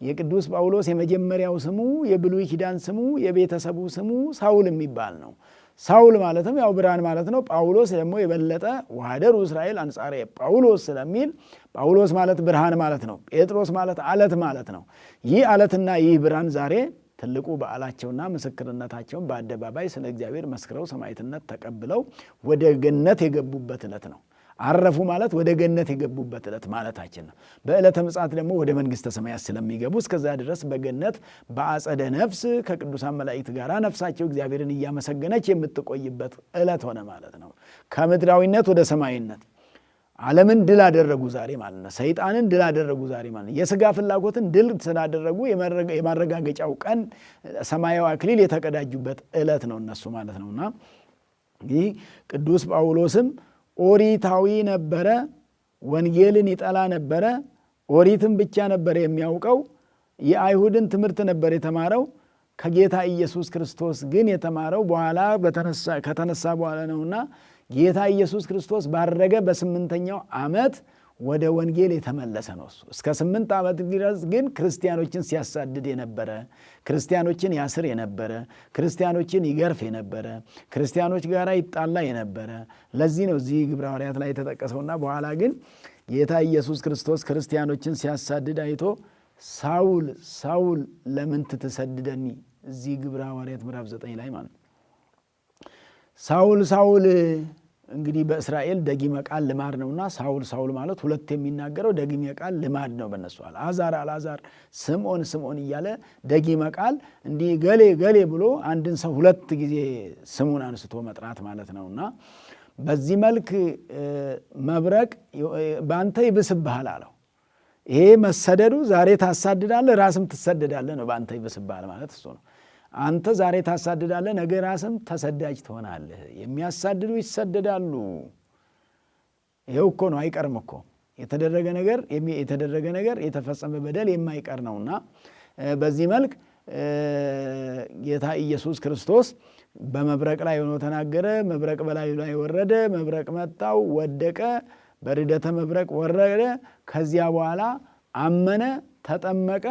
የቅዱስ ጳውሎስ የመጀመሪያው ስሙ የብሉይ ኪዳን ስሙ የቤተሰቡ ስሙ ሳውል የሚባል ነው። ሳውል ማለትም ያው ብርሃን ማለት ነው። ጳውሎስ ደግሞ የበለጠ ወሃደሩ እስራኤል አንጻሬ ጳውሎስ ስለሚል ጳውሎስ ማለት ብርሃን ማለት ነው። ጴጥሮስ ማለት አለት ማለት ነው። ይህ አለትና ይህ ብርሃን ዛሬ ትልቁ በዓላቸውና ምስክርነታቸውን በአደባባይ ስለ እግዚአብሔር መስክረው ሰማዕትነት ተቀብለው ወደ ገነት የገቡበት ዕለት ነው። አረፉ ማለት ወደ ገነት የገቡበት ዕለት ማለታችን ነው። በዕለተ ምጽአት ደግሞ ወደ መንግሥተ ሰማያት ስለሚገቡ እስከዛ ድረስ በገነት በአጸደ ነፍስ ከቅዱሳን መላእክት ጋር ነፍሳቸው እግዚአብሔርን እያመሰገነች የምትቆይበት ዕለት ሆነ ማለት ነው። ከምድራዊነት ወደ ሰማይነት ዓለምን ድል አደረጉ ዛሬ ማለት ነው። ሰይጣንን ድል አደረጉ ዛሬ ማለት ነው። የሥጋ ፍላጎትን ድል ስላደረጉ የማረጋገጫው ቀን ሰማያዊ አክሊል የተቀዳጁበት ዕለት ነው እነሱ ማለት ነውና ይህ ቅዱስ ጳውሎስም ኦሪታዊ ነበረ። ወንጌልን ይጠላ ነበረ። ኦሪትን ብቻ ነበር የሚያውቀው። የአይሁድን ትምህርት ነበር የተማረው። ከጌታ ኢየሱስ ክርስቶስ ግን የተማረው በኋላ ከተነሳ በኋላ ነውና ጌታ ኢየሱስ ክርስቶስ ባረገ በ8ኛው ዓመት ወደ ወንጌል የተመለሰ ነው። እሱ እስከ 8 ዓመት ድረስ ግን ክርስቲያኖችን ሲያሳድድ የነበረ፣ ክርስቲያኖችን ያስር የነበረ፣ ክርስቲያኖችን ይገርፍ የነበረ፣ ክርስቲያኖች ጋር ይጣላ የነበረ። ለዚህ ነው እዚህ ግብረ ሐዋርያት ላይ የተጠቀሰውና በኋላ ግን ጌታ ኢየሱስ ክርስቶስ ክርስቲያኖችን ሲያሳድድ አይቶ ሳውል ሳውል ለምን ትሰድደኒ? እዚህ ግብረ ሐዋርያት ምዕራፍ 9 ላይ ማለት ሳውል ሳውል እንግዲህ በእስራኤል ደጊመ ቃል ልማድ ነውና ሳውል ሳውል ማለት ሁለት የሚናገረው ደጊመ ቃል ልማድ ነው በነሱ። አልዓዛር አልዓዛር፣ ስምዖን ስምዖን እያለ ደጊመ ቃል እንዲህ ገሌ ገሌ ብሎ አንድን ሰው 2 ጊዜ ስሙን አንስቶ መጥራት ማለት ነውና በዚህ መልክ መብረቅ በአንተ ይብስብሃል አለው። ይሄ መሰደዱ ዛሬ ታሳድዳለህ ራስም ትሰደዳለህ ነው። በአንተ ይብስብሃል ማለት እሱ ነው። አንተ ዛሬ ታሳድዳለህ፣ ነገ ራስም ተሰዳጅ ትሆናለህ። የሚያሳድዱ ይሰደዳሉ። ይሄው እኮ ነው፣ አይቀርም እኮ የተደረገ ነገር የተፈጸመ በደል የማይቀር ነውና በዚህ መልክ ጌታ ኢየሱስ ክርስቶስ በመብረቅ ላይ ሆኖ ተናገረ። መብረቅ በላዩ ላይ ወረደ። መብረቅ መጣው፣ ወደቀ፣ በርደተ መብረቅ ወረደ። ከዚያ በኋላ አመነ፣ ተጠመቀ።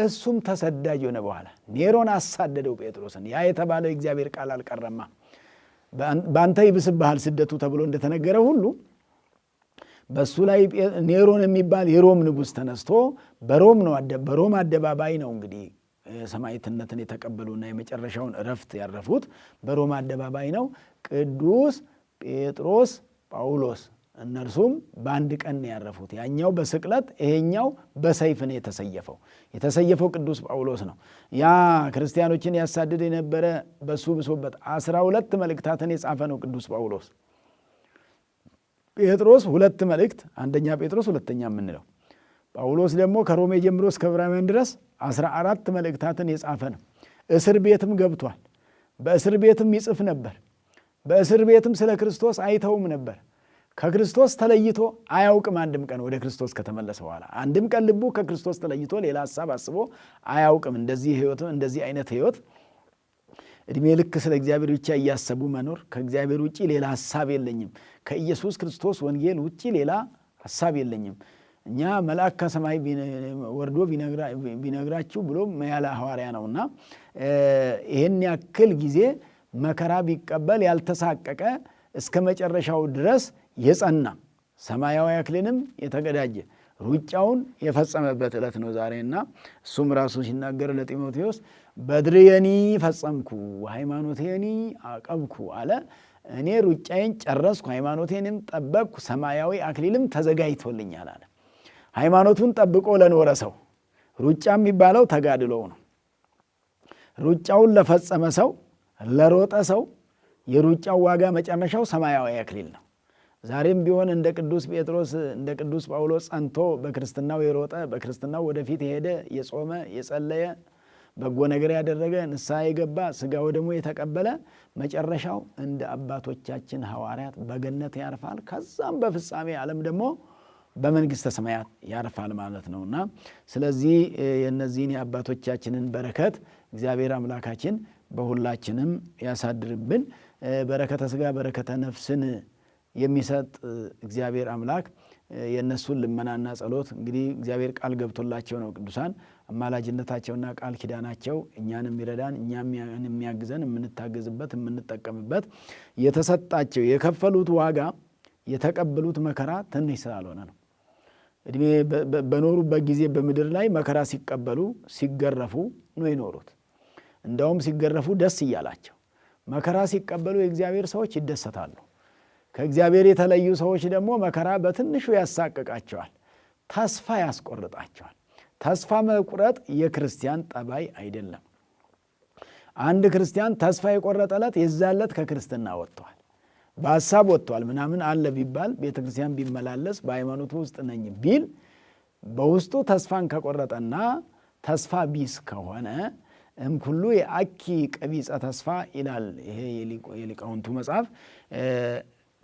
እሱም ተሰዳጅ ሆነ። በኋላ ኔሮን አሳደደው ጴጥሮስን። ያ የተባለው የእግዚአብሔር ቃል አልቀረማ። በአንተ ይብስብሃል ስደቱ ተብሎ እንደተነገረ ሁሉ በሱ ላይ ኔሮን የሚባል የሮም ንጉሥ ተነስቶ በሮም አደባባይ ነው እንግዲህ ሰማዕትነትን የተቀበሉና የመጨረሻውን እረፍት ያረፉት በሮም አደባባይ ነው። ቅዱስ ጴጥሮስ፣ ጳውሎስ እነርሱም በአንድ ቀን ነው ያረፉት። ያኛው በስቅለት ይሄኛው በሰይፍ ነው የተሰየፈው ቅዱስ ጳውሎስ ነው። ያ ክርስቲያኖችን ያሳድድ የነበረ በሱ ብሶበት 12 መልእክታትን የጻፈ ነው ቅዱስ ጳውሎስ። ጴጥሮስ 2 መልእክት፣ አንደኛ ጴጥሮስ ሁለተኛ የምንለው፣ ጳውሎስ ደግሞ ከሮሜ ጀምሮ እስከ ዕብራውያን ድረስ 14 መልእክታትን የጻፈ ነው። እስር ቤትም ገብቷል። በእስር ቤትም ይጽፍ ነበር። በእስር ቤትም ስለ ክርስቶስ አይተውም ነበር። ከክርስቶስ ተለይቶ አያውቅም። አንድም ቀን ወደ ክርስቶስ ከተመለሰ በኋላ አንድም ቀን ልቡ ከክርስቶስ ተለይቶ ሌላ ሐሳብ አስቦ አያውቅም። እንደዚህ አይነት ህይወት እድሜ ልክ ስለ እግዚአብሔር ብቻ እያሰቡ መኖር፣ ከእግዚአብሔር ውጪ ሌላ ሐሳብ የለኝም፣ ከኢየሱስ ክርስቶስ ወንጌል ውጪ ሌላ ሐሳብ የለኝም። እኛ መልአክ ከሰማይ ወርዶ ቢነግራችሁ ብሎ ያለ ሐዋርያ ነውና ይሄን ያክል ጊዜ መከራ ቢቀበል ያልተሳቀቀ እስከ መጨረሻው ድረስ የጸና ሰማያዊ አክሊልንም የተቀዳጀ ሩጫውን የፈጸመበት ዕለት ነው ዛሬና እሱም ራሱ ሲናገር ለጢሞቴዎስ በድርየኒ ፈጸምኩ ሃይማኖቴኒ አቀብኩ አለ። እኔ ሩጫዬን ጨረስኩ፣ ሃይማኖቴንም ጠበቅኩ፣ ሰማያዊ አክሊልም ተዘጋጅቶልኛል አለ። ሃይማኖቱን ጠብቆ ለኖረ ሰው ሩጫ የሚባለው ተጋድሎው ነው። ሩጫውን ለፈጸመ ሰው ለሮጠ ሰው የሩጫው ዋጋ መጨረሻው ሰማያዊ አክሊል ነው። ዛሬም ቢሆን እንደ ቅዱስ ጴጥሮስ እንደ ቅዱስ ጳውሎስ ጸንቶ በክርስትናው የሮጠ በክርስትናው ወደፊት የሄደ የጾመ የጸለየ በጎ ነገር ያደረገ ንስሐ የገባ ሥጋ ወደሙ የተቀበለ መጨረሻው እንደ አባቶቻችን ሐዋርያት በገነት ያርፋል። ከዛም በፍጻሜ ዓለም ደግሞ በመንግሥተ ሰማያት ያርፋል ማለት ነውና ስለዚህ የእነዚህን የአባቶቻችንን በረከት እግዚአብሔር አምላካችን በሁላችንም ያሳድርብን። በረከተ ሥጋ በረከተ ነፍስን የሚሰጥ እግዚአብሔር አምላክ የእነሱን ልመናና ጸሎት እንግዲህ እግዚአብሔር ቃል ገብቶላቸው ነው ቅዱሳን አማላጅነታቸውና ቃል ኪዳናቸው እኛን የሚረዳን እኛም የሚያግዘን የምንታገዝበት የምንጠቀምበት የተሰጣቸው የከፈሉት ዋጋ የተቀበሉት መከራ ትንሽ ስላልሆነ ነው። እድሜ በኖሩበት ጊዜ በምድር ላይ መከራ ሲቀበሉ ሲገረፉ ነው የኖሩት። እንደውም ሲገረፉ ደስ እያላቸው፣ መከራ ሲቀበሉ የእግዚአብሔር ሰዎች ይደሰታሉ። ከእግዚአብሔር የተለዩ ሰዎች ደግሞ መከራ በትንሹ ያሳቅቃቸዋል፣ ተስፋ ያስቆርጣቸዋል። ተስፋ መቁረጥ የክርስቲያን ጠባይ አይደለም። አንድ ክርስቲያን ተስፋ የቆረጠ ዕለት የዛለት ከክርስትና ወጥቷል፣ በሐሳብ ወጥቷል። ምናምን አለ ቢባል ቤተ ክርስቲያን ቢመላለስ በሃይማኖቱ ውስጥ ነኝ ቢል በውስጡ ተስፋን ከቆረጠና ተስፋ ቢስ ከሆነ እምኩሉ የአኪ ቀቢጸ ተስፋ ይላል ይሄ የሊቃውንቱ መጽሐፍ።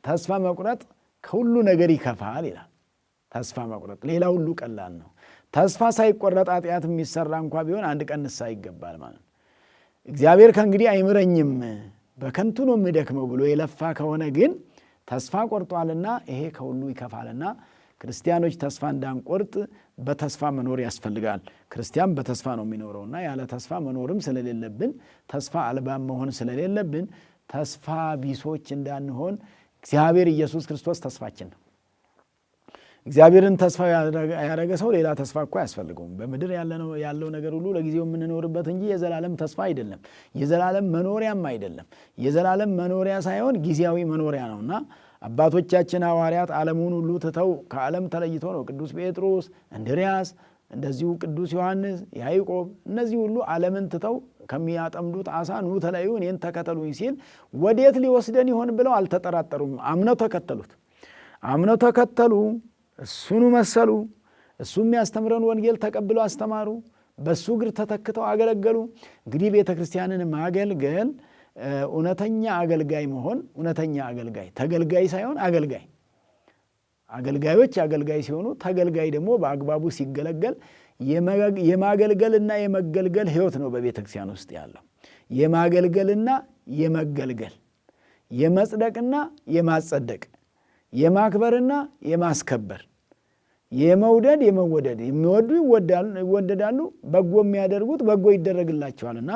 ተስፋ መቁረጥ ከሁሉ ነገር ይከፋል ይላል። ተስፋ መቁረጥ ሌላ ሁሉ ቀላል ነው። ተስፋ ሳይቆረጥ ኃጢአት የሚሰራ እንኳ ቢሆን አንድ ቀን ንስሐ ይገባል ማለት ነው። እግዚአብሔር ከእንግዲህ አይምረኝም በከንቱ ነው የምደክመው ብሎ የለፋ ከሆነ ግን ተስፋ ቆርጧልና ይሄ ከሁሉ ይከፋልና ክርስቲያኖች ተስፋ እንዳንቆርጥ በተስፋ መኖር ያስፈልጋል። ክርስቲያን በተስፋ ነው የሚኖረውና ያለ ተስፋ መኖርም ስለሌለብን ተስፋ አልባም መሆን ስለሌለብን ተስፋ ቢሶች እንዳንሆን እግዚአብሔር ኢየሱስ ክርስቶስ ተስፋችን ነው። እግዚአብሔርን ተስፋ ያደረገ ሰው ሌላ ተስፋ እኮ አያስፈልገውም። በምድር ያለው ነገር ሁሉ ለጊዜው የምንኖርበት እንጂ የዘላለም ተስፋ አይደለም፣ የዘላለም መኖሪያም አይደለም። የዘላለም መኖሪያ ሳይሆን ጊዜያዊ መኖሪያ ነውና አባቶቻችን ሐዋርያት ዓለሙን ሁሉ ትተው ከዓለም ተለይቶ ነው ቅዱስ ጴጥሮስ፣ እንድርያስ፣ እንደዚሁ ቅዱስ ዮሐንስ፣ ያዕቆብ እነዚህ ሁሉ ዓለምን ትተው ከሚያጠምዱት አሳ ኑ ተለዩ እኔን ተከተሉኝ ሲል ወዴት ሊወስደን ይሆን ብለው አልተጠራጠሩም። አምነው ተከተሉት። አምነው ተከተሉ፣ እሱኑ መሰሉ። እሱ የሚያስተምረን ወንጌል ተቀብለው አስተማሩ። በሱ እግር ተተክተው አገለገሉ። እንግዲህ ቤተ ክርስቲያንን ማገልገል እውነተኛ አገልጋይ መሆን፣ እውነተኛ አገልጋይ ተገልጋይ ሳይሆን አገልጋይ። አገልጋዮች አገልጋይ ሲሆኑ ተገልጋይ ደግሞ በአግባቡ ሲገለገል የማገልገልና የመገልገል ሕይወት ነው በቤተ ክርስቲያን ውስጥ ያለው። የማገልገልና የመገልገል፣ የመጽደቅና የማጸደቅ፣ የማክበርና የማስከበር፣ የመውደድ የመወደድ። የሚወዱ ይወደዳሉ፣ በጎ የሚያደርጉት በጎ ይደረግላቸዋልና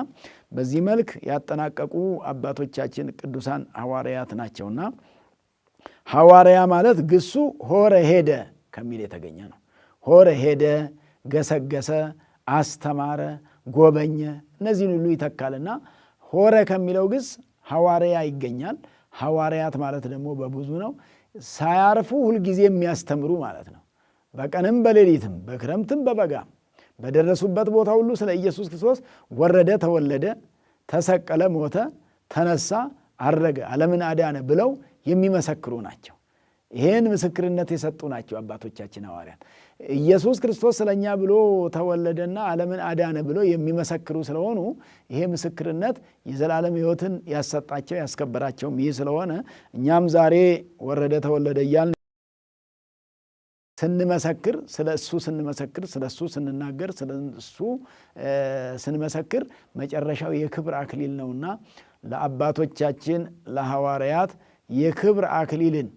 በዚህ መልክ ያጠናቀቁ አባቶቻችን ቅዱሳን ሐዋርያት ናቸውና ሐዋርያ ማለት ግሱ ሆረ ሄደ ከሚል የተገኘ ነው። ሆረ ሄደ፣ ገሰገሰ፣ አስተማረ፣ ጎበኘ እነዚህን ሁሉ ይተካልና ሆረ ከሚለው ግስ ሐዋርያ ይገኛል። ሐዋርያት ማለት ደግሞ በብዙ ነው። ሳያርፉ ሁልጊዜ የሚያስተምሩ ማለት ነው። በቀንም በሌሊትም በክረምትም በበጋም በደረሱበት ቦታ ሁሉ ስለ ኢየሱስ ክርስቶስ ወረደ፣ ተወለደ፣ ተሰቀለ፣ ሞተ፣ ተነሳ፣ አረገ፣ ዓለምን አዳነ ብለው የሚመሰክሩ ናቸው። ይህን ምስክርነት የሰጡ ናቸው አባቶቻችን ሐዋርያት። ኢየሱስ ክርስቶስ ስለኛ ብሎ ተወለደና ዓለምን አዳነ ብሎ የሚመሰክሩ ስለሆኑ ይሄ ምስክርነት የዘላለም ሕይወትን ያሰጣቸው ያስከበራቸውም ይህ ስለሆነ እኛም ዛሬ ወረደ ተወለደ እያልን ስንመሰክር፣ ስለ እሱ ስንመሰክር፣ ስለ እሱ ስንናገር፣ ስለ እሱ ስንመሰክር መጨረሻው የክብር አክሊል ነውና ለአባቶቻችን ለሐዋርያት የክብር አክሊልን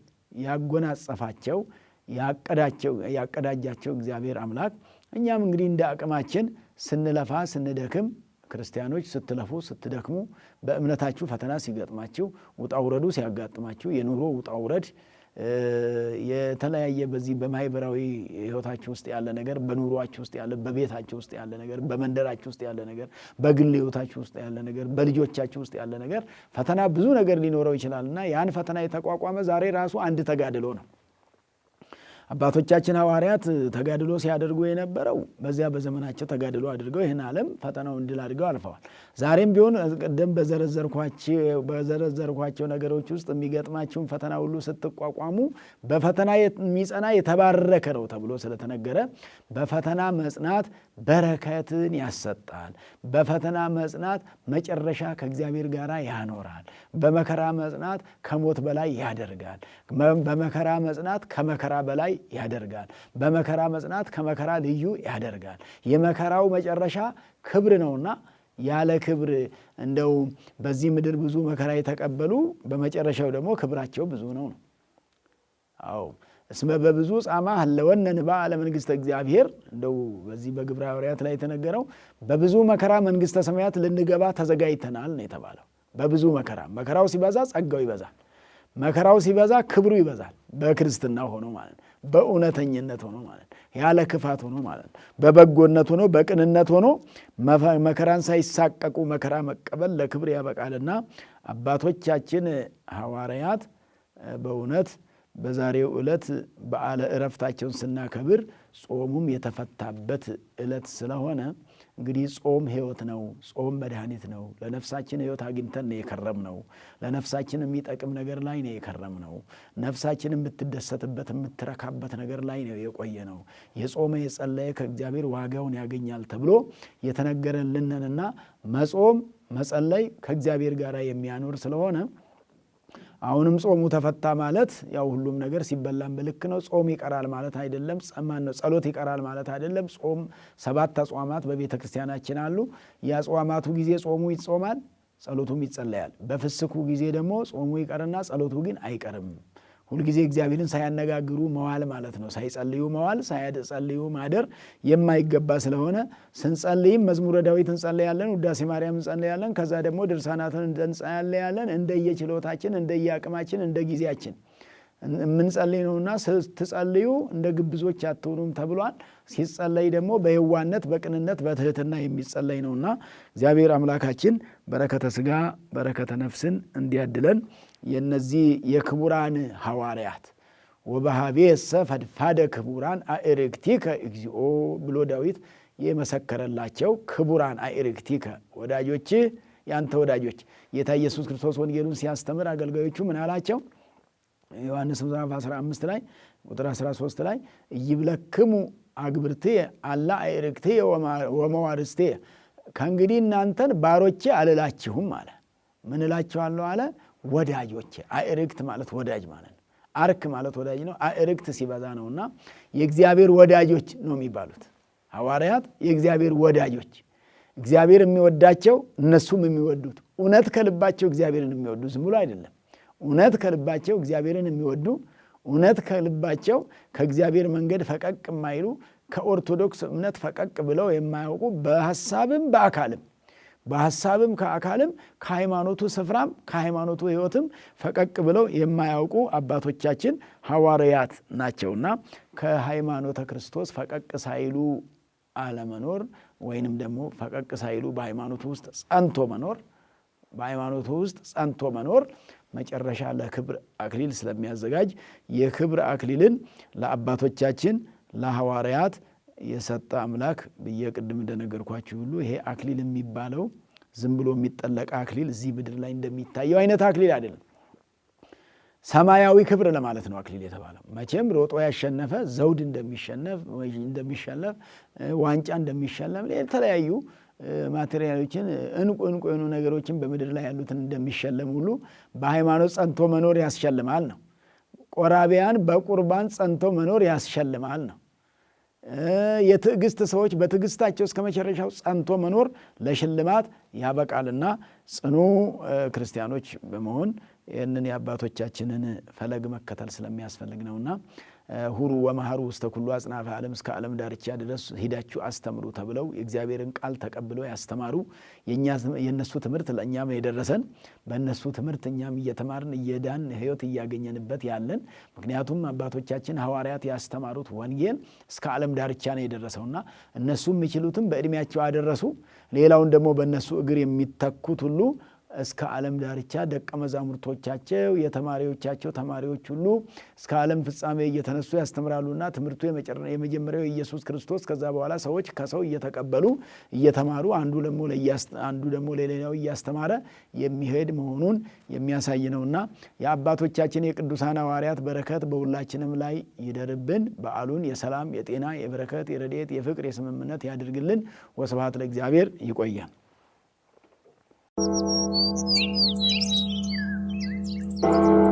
ያጎናጸፋቸው ያቀዳጃቸው እግዚአብሔር አምላክ እኛም እንግዲህ እንደ አቅማችን ስንለፋ ስንደክም፣ ክርስቲያኖች ስትለፉ ስትደክሙ፣ በእምነታችሁ ፈተና ሲገጥማችሁ፣ ውጣ ውረዱ ሲያጋጥማችሁ፣ የኑሮ ውጣ ውረድ የተለያየ በዚህ በማህበራዊ ህይወታችሁ ውስጥ ያለ ነገር፣ በኑሯችሁ ውስጥ ያለ፣ በቤታችሁ ውስጥ ያለ ነገር፣ በመንደራችሁ ውስጥ ያለ ነገር፣ በግል ህይወታችሁ ውስጥ ያለ ነገር፣ በልጆቻችሁ ውስጥ ያለ ነገር፣ ፈተና ብዙ ነገር ሊኖረው ይችላልና ያን ፈተና የተቋቋመ ዛሬ ራሱ አንድ ተጋድሎ ነው። አባቶቻችን ሐዋርያት ተጋድሎ ሲያደርጉ የነበረው በዚያ በዘመናቸው ተጋድሎ አድርገው ይህን ዓለም ፈተናውን ድል አድርገው አልፈዋል። ዛሬም ቢሆን ቀደም በዘረዘርኳቸው ነገሮች ውስጥ የሚገጥማችሁን ፈተና ሁሉ ስትቋቋሙ በፈተና የሚጸና የተባረከ ነው ተብሎ ስለተነገረ በፈተና መጽናት በረከትን ያሰጣል። በፈተና መጽናት መጨረሻ ከእግዚአብሔር ጋር ያኖራል። በመከራ መጽናት ከሞት በላይ ያደርጋል። በመከራ መጽናት ከመከራ በላይ ያደርጋል። በመከራ መጽናት ከመከራ ልዩ ያደርጋል። የመከራው መጨረሻ ክብር ነውና ያለ ክብር እንደው በዚህ ምድር ብዙ መከራ የተቀበሉ በመጨረሻው ደግሞ ክብራቸው ብዙ ነው። አዎ እስመ በብዙ ጻማ ህለወነ ንባዕ ለመንግሥተ እግዚአብሔር። እንደው በዚህ በግብረ ሐዋርያት ላይ የተነገረው በብዙ መከራ መንግሥተ ሰማያት ልንገባ ተዘጋጅተናል ነው የተባለው። በብዙ መከራ፣ መከራው ሲበዛ ጸጋው ይበዛል። መከራው ሲበዛ ክብሩ ይበዛል። በክርስትና ሆኖ ማለት ነው። በእውነተኝነት ሆኖ ማለት ነው። ያለ ክፋት ሆኖ ማለት ነው። በበጎነት ሆኖ በቅንነት ሆኖ መከራን ሳይሳቀቁ መከራ መቀበል ለክብር ያበቃልና አባቶቻችን ሐዋርያት በእውነት በዛሬው ዕለት በዓለ ዕረፍታቸውን ስናከብር ጾሙም የተፈታበት ዕለት ስለሆነ እንግዲህ ጾም ሕይወት ነው። ጾም መድኃኒት ነው። ለነፍሳችን ሕይወት አግኝተን ነው የከረምነው። ለነፍሳችን የሚጠቅም ነገር ላይ ነው የከረምነው። ነፍሳችን የምትደሰትበት የምትረካበት ነገር ላይ ነው የቆየ ነው። የጾመ የጸለየ ከእግዚአብሔር ዋጋውን ያገኛል ተብሎ የተነገረልንና መጾም መጸለይ ከእግዚአብሔር ጋር የሚያኖር ስለሆነ አሁንም ጾሙ ተፈታ ማለት ያው ሁሉም ነገር ሲበላም በልክ ነው። ጾም ይቀራል ማለት አይደለም። ጸሎት ይቀራል ማለት አይደለም። ጾም 7 አጽዋማት በቤተ ክርስቲያናችን አሉ። የአጽዋማቱ ጊዜ ጾሙ ይጾማል፣ ጸሎቱም ይጸለያል። በፍስኩ ጊዜ ደግሞ ጾሙ ይቀርና ጸሎቱ ግን አይቀርም። ሁልጊዜ እግዚአብሔርን ሳያነጋግሩ መዋል ማለት ነው። ሳይጸልዩ መዋል፣ ሳይጸልዩ ማደር የማይገባ ስለሆነ ስንጸልይም መዝሙረ ዳዊት እንጸልያለን፣ ውዳሴ ማርያም እንጸልያለን። ከዛ ደግሞ ድርሳናትን እንጸልያለን። እንደየችሎታችን፣ እንደየአቅማችን፣ እንደ ጊዜያችን የምንጸልይ ነውና ስትጸልዩ እንደ ግብዞች አትሆኑም ተብሏል። ሲጸለይ ደግሞ በየዋነት በቅንነት በትህትና የሚጸለይ ነውና እግዚአብሔር አምላካችን በረከተ ሥጋ በረከተ ነፍስን እንዲያድለን የነዚህ የክቡራን ሐዋርያት ወበሃቤሰ ፈድፋደ ክቡራን አእርክቲከ እግዚኦ ብሎ ዳዊት የመሰከረላቸው ክቡራን አእርክቲከ ወዳጆች፣ ያንተ ወዳጆች። ጌታ ኢየሱስ ክርስቶስ ወንጌሉን ሲያስተምር አገልጋዮቹ ምን አላቸው? ዮሐንስ ምዕራፍ 15 ላይ ቁጥር 13 ላይ ይብለክሙ አግብርትየ አላ አእርክትየ ወመዋርስትየ፣ ከእንግዲህ እናንተን ባሮቼ አልላችሁም አለ። ምን እላችኋለሁ አለ? ወዳጆቼ። አእርክት ማለት ወዳጅ ማለት ነው። አርክ ማለት ወዳጅ ነው። አእርክት ሲበዛ ነውና የእግዚአብሔር ወዳጆች ነው የሚባሉት ሐዋርያት። የእግዚአብሔር ወዳጆች፣ እግዚአብሔር የሚወዳቸው እነሱም የሚወዱት፣ እውነት ከልባቸው እግዚአብሔርን የሚወዱ ዝም ብሎ አይደለም። እውነት ከልባቸው እግዚአብሔርን የሚወዱ፣ እውነት ከልባቸው ከእግዚአብሔር መንገድ ፈቀቅ የማይሉ፣ ከኦርቶዶክስ እምነት ፈቀቅ ብለው የማያውቁ፣ በሐሳብም በአካልም በሐሳብም ከአካልም ከሃይማኖቱ ስፍራም ከሃይማኖቱ ሕይወትም ፈቀቅ ብለው የማያውቁ አባቶቻችን ሐዋርያት ናቸውና ከሃይማኖተ ክርስቶስ ፈቀቅ ሳይሉ አለመኖር ወይንም ደግሞ ፈቀቅ ሳይሉ በሃይማኖቱ ውስጥ ጸንቶ መኖር መጨረሻ ለክብር አክሊል ስለሚያዘጋጅ የክብር አክሊልን ለአባቶቻችን ለሐዋርያት የሰጠ አምላክ ብዬ ቅድም እንደነገርኳችሁ ሁሉ ይሄ አክሊል የሚባለው ዝም ብሎ የሚጠለቅ አክሊል እዚህ ምድር ላይ እንደሚታየው አይነት አክሊል አይደለም። ሰማያዊ ክብር ለማለት ነው አክሊል የተባለው። መቼም ሮጦ ያሸነፈ ዘውድ እንደሚሸነፍ ዋንጫ እንደሚሸለም የተለያዩ ማቴሪያሎችን እንቁ የሆኑ ነገሮችን በምድር ላይ ያሉትን እንደሚሸለም ሁሉ በሃይማኖት ጸንቶ መኖር ያስሸልማል ነው። ቆራቢያን በቁርባን ጸንቶ መኖር ያስሸልማል ነው። የትዕግስት ሰዎች በትዕግስታቸው እስከ መጨረሻው ጸንቶ መኖር ለሽልማት ያበቃልና ጽኑ ክርስቲያኖች በመሆን ይህንን የአባቶቻችንን ፈለግ መከተል ስለሚያስፈልግ ነውና ሁሩ ወመሃሩ ውስተ ኩሉ አጽናፈ ዓለም እስከ ዓለም ዳርቻ ድረስ ሂዳችሁ አስተምሩ ተብለው የእግዚአብሔርን ቃል ተቀብለው ያስተማሩ የነሱ ትምህርት ለእኛም የደረሰን በእነሱ ትምህርት እኛም እየተማርን እየዳን ሕይወት እያገኘንበት ያለን። ምክንያቱም አባቶቻችን ሐዋርያት ያስተማሩት ወንጌል እስከ ዓለም ዳርቻ ነው የደረሰውና እነሱ የሚችሉትም በዕድሜያቸው አደረሱ። ሌላውን ደግሞ በእነሱ እግር የሚተኩት ሁሉ እስከ ዓለም ዳርቻ ደቀ መዛሙርቶቻቸው የተማሪዎቻቸው ተማሪዎች ሁሉ እስከ ዓለም ፍጻሜ እየተነሱ ያስተምራሉና ትምህርቱ የመጀመሪያው ኢየሱስ ክርስቶስ ከዛ በኋላ ሰዎች ከሰው እየተቀበሉ እየተማሩ አንዱ ደግሞ ለሌላው እያስተማረ የሚሄድ መሆኑን የሚያሳይ ነውና የአባቶቻችን የቅዱሳን ሐዋርያት በረከት በሁላችንም ላይ ይደርብን። በዓሉን የሰላም የጤና የበረከት የረድኤት የፍቅር የስምምነት ያድርግልን። ወስብሐት ለእግዚአብሔር። ይቆያል። Thank you.